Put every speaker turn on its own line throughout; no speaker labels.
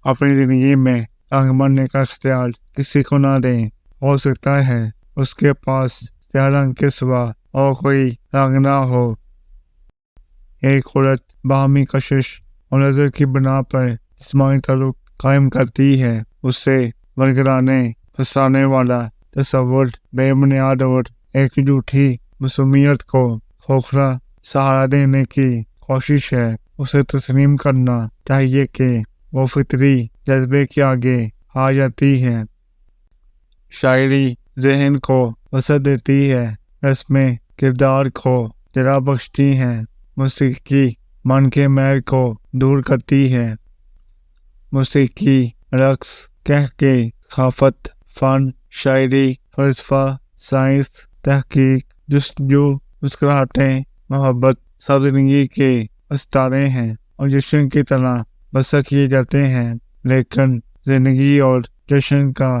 اپنی زندگی میں رنگ بننے کا اختیار کسی کو نہ دیں۔ ہو سکتا ہے اس کے پاس سیاہ رنگ کے سوا اور کوئی رنگ نہ ہو۔ ایک عورت باہمی کشش اور نظر کی بنا پر جسمانی تعلق قائم کرتی ہے، اس سے ورگلانے پھنسانے والا تصور بے بنیاد اور ایک جھوٹی معصومیت کو کھوکھلا سہارا دینے کی کوشش ہے۔ اسے تسلیم کرنا چاہیے کہ وہ فطری جذبے کے آگے آ جاتی ہے۔ شاعری ذہن کو وسعت دیتی ہے، اس میں کردار کو جگہ بخشتی ہے۔ موسیقی من کے میل کو دور کرتی ہے۔ موسیقی، رقص، کہکے، ثقافت، فن، شاعری، فلسفہ، سائنس، تحقیق، جستجو، مسکراہٹیں، محبت سب زندگی کے استارے ہیں اور جشن کی طرح بسر کیے جاتے ہیں۔ لیکن زندگی اور جشن کا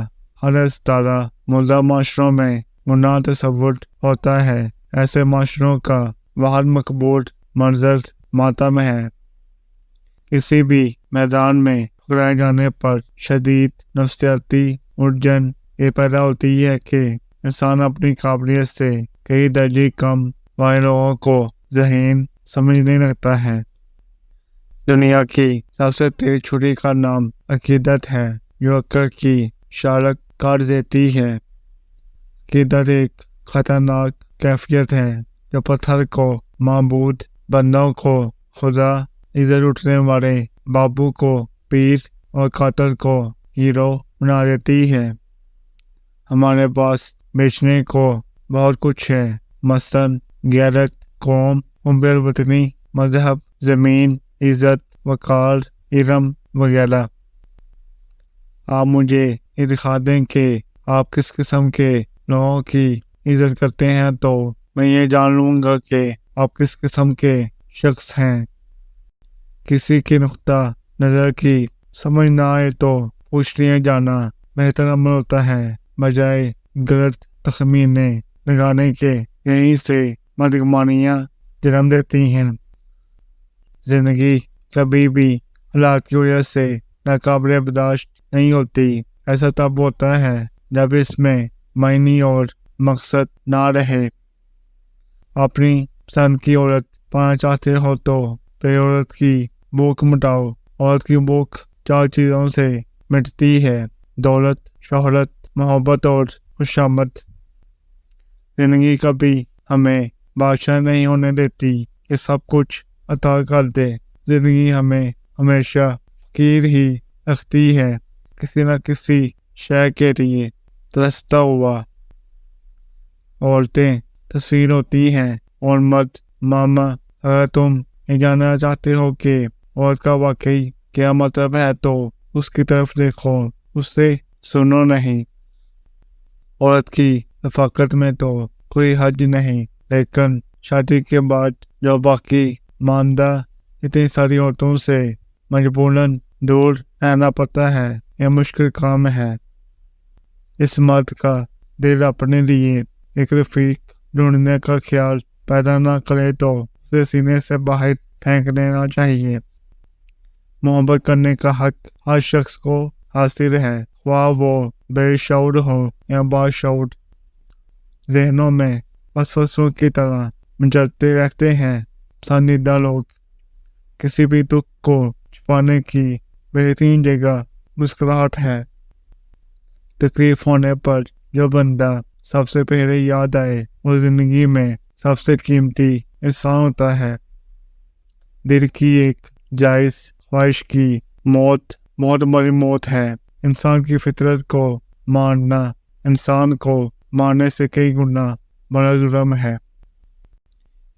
ہر استارہ مردہ معاشروں میں گناہ تصور ہوتا ہے۔ ایسے معاشروں کا واحد مقبول منظر ماتم ہے۔ کسی بھی میدان میں ٹکرائے جانے پر شدید نفسیاتی الجھن یہ پیدا ہوتی ہے کہ انسان اپنی قابلیت سے کئی درجے کم والے لوگوں کو ذہین سمجھنے لگتا ہے۔ دنیا کی سب سے تیز چھری کا نام عقیدت ہے، جو عقل کی شارک کاٹ دیتی ہے۔ عقیدت ایک خطرناک کیفیت ہے جو پتھر کو معبود، بندوں کو خدا، عزت اٹھنے والے بابو کو پیر اور قاتل کو ہیرو بنا دیتی ہے۔ ہمارے پاس بیچنے کو بہت کچھ ہے، مثلاً غیرت، قوم، حب الوطنی، مذہب، زمین، عزت، وقار، علم وغیرہ۔ آپ مجھے یہ دکھا دیں کہ آپ کس قسم کے لوگوں کی عزت کرتے ہیں تو میں یہ جان لوں گا کہ آپ کس قسم کے شخص ہیں۔ کسی کی نقطہ نظر کی سمجھ نہ آئے تو پوچھ لیے جانا بہتر عمل ہوتا ہے، بجائے غلط تخمینے لگانے کے۔ یہیں سے بدگمانیاں جنم دیتی ہیں۔ زندگی کبھی بھی حالات کی وجہ سے ناقابل برداشت نہیں ہوتی۔ ایسا تب ہوتا ہے جب اس میں معنی اور مقصد نہ رہے۔ اپنی پسند کی عورت پانا چاہتے ہو تو پھر عورت کی بھوک مٹاؤ۔ عورت کی بھوک 4 چیزوں سے مٹتی ہے: دولت، شہرت، محبت اور خوشامد۔ زندگی کبھی ہمیں بادشاہ نہیں ہونے دیتی کہ سب کچھ عطا کر دے۔ زندگی ہمیں ہمیشہ فقیر ہی رکھتی ہے، کسی نہ کسی شے کے لیے ترستا ہوا۔ عورتیں تصویر ہوتی ہیں اور مرد ماما۔ اگر تم یہ جاننا چاہتے ہو کہ عورت کا واقعی کیا مطلب ہے تو اس کی طرف دیکھو، اس سے سنو نہیں۔ عورت کی رفاقت میں تو کوئی حد نہیں، لیکن شادی کے بعد جو باقی ماندہ اتنی ساری عورتوں سے مجبوراً دور رہنا پڑتا ہے، یہ مشکل کام ہے۔ اس مرد کا دل اپنے لیے ایک رفیق ڈھونڈنے کا خیال پیدا نہ کرے تو اسے سینے سے باہر پھینک دینا چاہیے۔ محبت کرنے کا حق ہر شخص کو حاصل ہے، خواہ وہ بے شعور ہو یا باشعور۔ ذہنوں میں وسوسوں کی طرح مچلتے رہتے ہیں پسندیدہ لوگ۔ کسی بھی دکھ کو چھپانے کی بہترین جگہ مسکراہٹ ہے۔ تکلیف ہونے پر جو بندہ سب سے پہلے یاد آئے وہ زندگی میں سب سے قیمتی انسان ہوتا ہے۔ دل کی ایک جائز خواہش کی موت بہت بڑی موت ہے۔ انسان کی فطرت کو مارنا انسان کو مارنے سے کئی گنا بڑا جرم ہے۔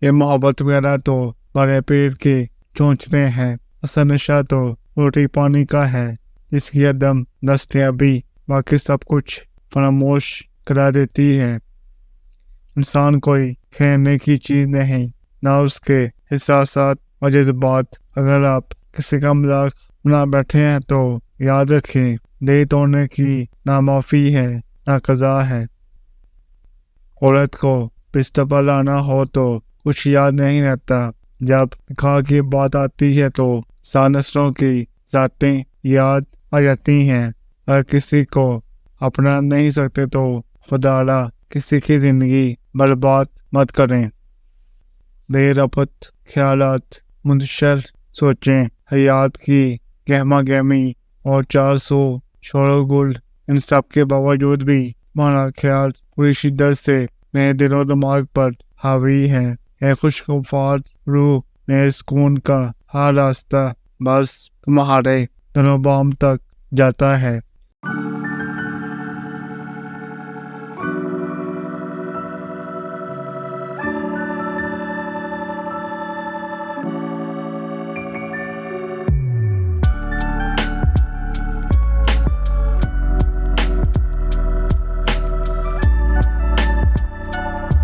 یہ محبت وغیرہ تو بڑے پیڑ کے چونچلے ہیں، اصل نشہ تو روٹی پانی کا ہے، جس کی عدم دستیابی باقی سب کچھ فراموش کرا دیتی ہے۔ انسان کوئی کھیلنے کی چیز نہیں، نہ اس کے احساسات اور جذبات۔ اگر آپ کسی کا مذاق بنا بیٹھے ہیں تو یاد رکھیں، دل توڑنے کی نہ معافی ہے نہ قضا ہے۔ عورت کو بستر پر لانا ہو تو کچھ یاد نہیں رہتا، جب نکاح کی بات آتی ہے تو 7 نسلوں کی ذاتیں یاد آ جاتی ہیں۔ اگر کسی کو اپنا نہیں سکتے تو خدا کسی کی زندگی برباد مت کریں۔ بے ربط خیالات، منتشر سوچیں، حیات کی گہما گہمی اور 400 شور و گل، ان سب کے باوجود بھی ہمارا خیال قریشی درد سے میرے دل و دماغ پر حاوی ہے۔ اے خوشگوار روح، میرے سکون کا ہر راستہ بس تمہارے دل و بام تک جاتا ہے۔